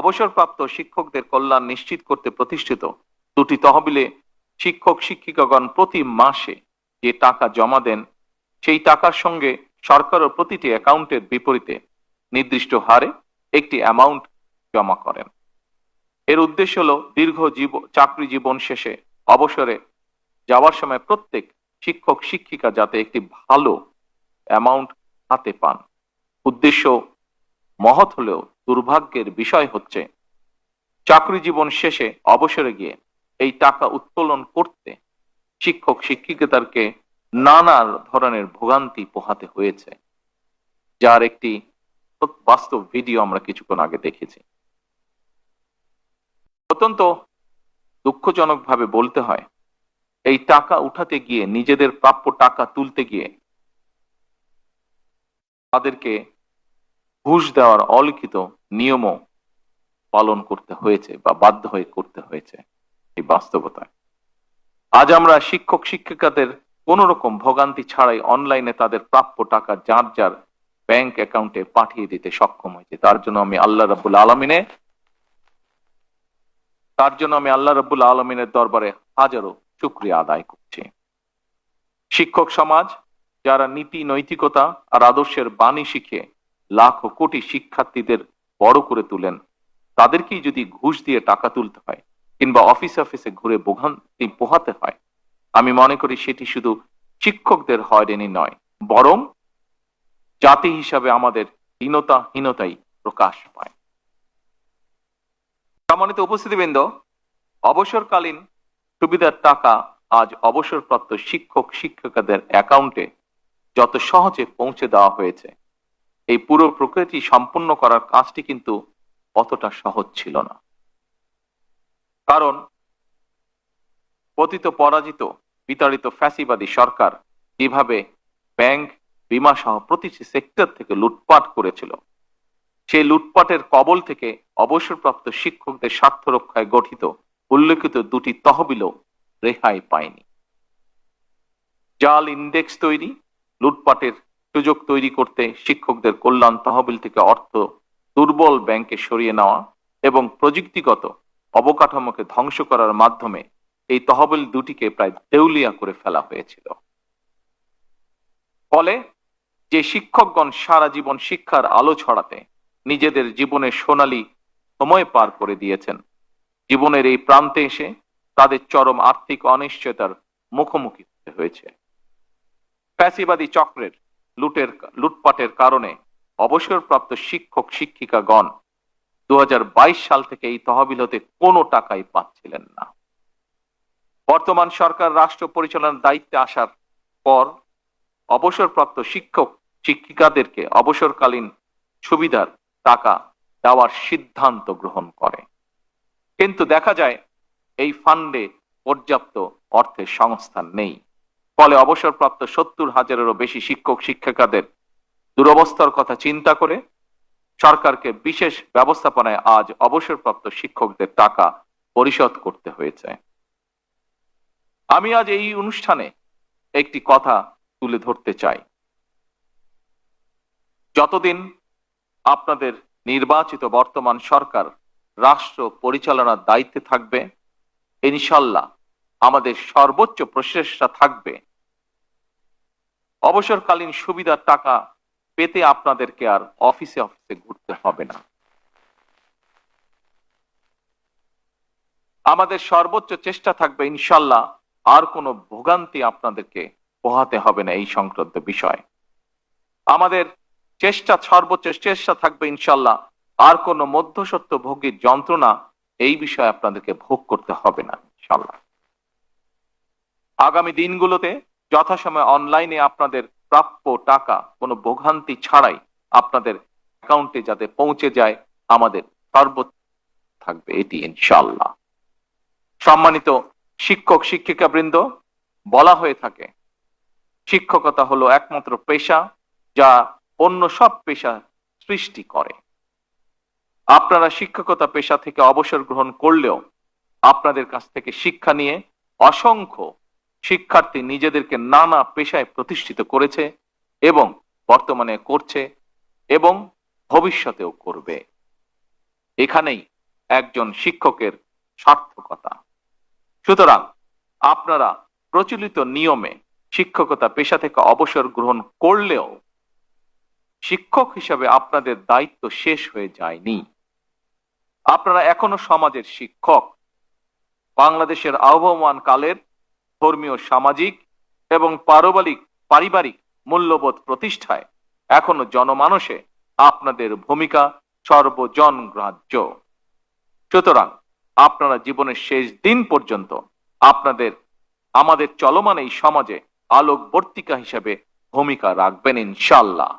অবসরপ্রাপ্ত শিক্ষকদের কল্যাণ নিশ্চিত করতে প্রতিষ্ঠিত দুটি তহবিলে শিক্ষক শিক্ষিকাগণ প্রতি মাসে যে টাকা জমা দেন, সেই টাকার সঙ্গে সরকারও প্রতিটি অ্যাকাউন্টের বিপরীতে নির্দিষ্ট হারে একটি অ্যামাউন্ট জমা করেন। এর উদ্দেশ্য হলো দীর্ঘ চাকরি জীবন শেষে অবসরে যাওয়ার সময় প্রত্যেক শিক্ষক শিক্ষিকা যাতে একটি ভালো অ্যামাউন্ট হাতে পান। উদ্দেশ্য মহৎ হলেও দুর্ভাগ্যের বিষয় হচ্ছে চাকরি জীবন শেষে অবসরে গিয়ে এই টাকা উত্তোলন করতে শিক্ষক শিক্ষিকাদেরকে নানা ধরনের ভোগান্তি পোহাতে হয়েছে, যার একটি বাস্তব ভিডিও আমরা কিছুক্ষণ আগে দেখেছি। অত্যন্ত দুঃখজনক ভাবে বলতে হয়, এই টাকা উঠাতে গিয়ে, নিজেদের প্রাপ্য টাকা তুলতে গিয়ে তাদেরকে ঘুষ দেওয়ার অলিখিত নিয়মও পালন করতে হয়েছে বা বাধ্য হয়ে করতে হয়েছে। এই বাস্তবতায় আজ আমরা শিক্ষক শিক্ষিকাদের কোন রকম ভোগান্তি ছাড়াই অনলাইনে তাদের প্রাপ্য টাকা যার যার ব্যাংক অ্যাকাউন্টে পাঠিয়ে দিতে সক্ষম হয়েছে। তার জন্য আমি আল্লাহ রাব্বুল আলামিনের দরবারে হাজারো শুকরিয়া আদায় করছি। শিক্ষক সমাজ যারা নীতি নৈতিকতা আর আদর্শের বাণী শিখে লাখো কোটি শিক্ষার্থীদের বড় করে তুলেন, তাদেরকেই যদি ঘুষ দিয়ে টাকা তুলতে হয় কিংবা অফিসে ঘুরে ভোগান্তি পোহাতে হয়, আমি মনে করি সেটি শুধু শিক্ষকদের হয়রানি নয়, বরং জাতি হিসাবে আমাদের হীনতাই প্রকাশ পায়। সম্মানিত উপস্থিতিবৃন্দ, অবসরকালীন সুবিধার টাকা আজ অবসরপ্রাপ্ত শিক্ষক শিক্ষিকাদের অ্যাকাউন্টে যত সহজে পৌঁছে দেওয়া হয়েছে, এই পুরো প্রক্রিয়াটি সম্পূর্ণ করার কাজটি কিন্তু অতটা সহজ ছিল না। কারণ পতিত পরাজিত বিতাড়িত ফ্যাসিবাদী সরকার যেভাবে ব্যাংক, বীমা সহ প্রতিটি সেক্টর থেকে লুটপাট করেছিল, সেই লুটপাটের কবল থেকে অবসরপ্রাপ্ত শিক্ষকদের স্বার্থ রক্ষায় গঠিত উল্লেখিত দুটি তহবিলও রেহাই পায়নি। জাল ইন্ডেক্স তৈরি, লুটপাটের সুযোগ তৈরি করতে শিক্ষকদের কল্যাণ তহবিল থেকে অর্থ দুর্বল ব্যাংকে সরিয়ে নেওয়া এবং প্রযুক্তিগত অবকাঠামোকে ধ্বংস করার মাধ্যমে এই তহবিল দুটিকে প্রায় দেউলিয়া করে ফেলা হয়েছিল। ফলে যে শিক্ষকগণ সারা জীবন শিক্ষার আলো ছড়াতে নিজেদের জীবনের সোনালী সময় পার করে দিয়েছেন, জীবনের এই প্রান্তে এসে তাদের চরম আর্থিক অনিশ্চয়তার মুখোমুখি হতে হয়েছে। ফ্যাসিবাদী চক্রের লুটপাটের কারণে অবসরপ্রাপ্ত শিক্ষক শিক্ষিকাগণ 2022 সাল থেকে এই তহবিল হতে কোনো টাকাই পাচ্ছিলেন না। বর্তমান সরকার রাষ্ট্র পরিচালনার দায়িত্বে আসার পর অবসরপ্রাপ্ত শিক্ষক শিক্ষিকাদেরকে অবসরকালীন সুবিধার টাকা দেওয়ার সিদ্ধান্ত গ্রহণ করে, কিন্তু দেখা যায় এই ফান্ডে পর্যাপ্ত অর্থের সংস্থান নেই। ফলে অবসরপ্রাপ্ত 70,000-এরও বেশি শিক্ষক শিক্ষিকাদের দুরবস্থার কথা চিন্তা করে সরকারকে বিশেষ ব্যবস্থাপনায় আজ অবসরপ্রাপ্ত শিক্ষকদের টাকা পরিশোধ করতে হয়েছে। আমি আজ এই অনুষ্ঠানে একটি কথা তুলে ধরতে চাই। যতদিন আপনাদের নির্বাচিত বর্তমান সরকার রাষ্ট্র পরিচালনার দায়িত্বে থাকবে, ইনশাল্লাহ আমাদের সর্বোচ্চ প্রচেষ্টা থাকবে অবসরকালীন সুবিধার টাকা পেতে আপনাদেরকে আর অফিসে ঘুরতে হবে না। আমাদের সর্বোচ্চ চেষ্টা থাকবে ইনশাল্লাহ আর কোনো ভোগান্তি আপনাদেরকে পোহাতে হবে না। এই সংক্রান্ত বিষয় আমাদের সর্বোচ্চ চেষ্টা থাকবে ইনশাল্লাহ আর কোনো মধ্যস্বত্ব ভোগীর যন্ত্রণা এই বিষয়ে আপনাদেরকে ভোগ করতে হবে না ইনশাল্লাহ। আগামী দিনগুলোতে যথাসময়ে অনলাইনে আপনাদের প্রাপ্য টাকা কোনো ভোগান্তি ছাড়াই আপনাদের অ্যাকাউন্টে যাতে পৌঁছে যায়, আমাদের সর্বোচ্চ থাকবে এটি ইনশাআল্লাহ। সম্মানিত শিক্ষক শিক্ষিকা বৃন্দ, বলা হয়ে থাকে শিক্ষকতা হলো একমাত্র পেশা যা অন্য সব পেশা সৃষ্টি করে। আপনারা শিক্ষকতা পেশা থেকে অবসর গ্রহণ করলেও আপনাদের কাছ থেকে শিক্ষা নিয়ে অসংখ্য শিক্ষার্থী নিজেদেরকে নানা পেশায় প্রতিষ্ঠিত করেছে এবং বর্তমানে করছে এবং ভবিষ্যতেও করবে। এখানেই একজন শিক্ষকের সার্থকতা। সুতরাং আপনারা প্রচলিত নিয়মে শিক্ষকতা পেশা থেকে অবসর গ্রহণ করলেও শিক্ষক হিসাবে আপনাদের দায়িত্ব শেষ হয়ে যায়নি। আপনারা এখনো সমাজের শিক্ষক। বাংলাদেশের আহ্বান কালের ধর্মীয়, সামাজিক এবং পারিবারিক মূল্যবোধ প্রতিষ্ঠায় এখনো জনমানসে আপনাদের ভূমিকা সর্বজনগ্রাহ্য। সুতরাং আপনারা জীবনের শেষ দিন পর্যন্ত আমাদের চলমান এই সমাজে আলোকবর্তিকা হিসেবে ভূমিকা রাখবেন ইনশাআল্লাহ।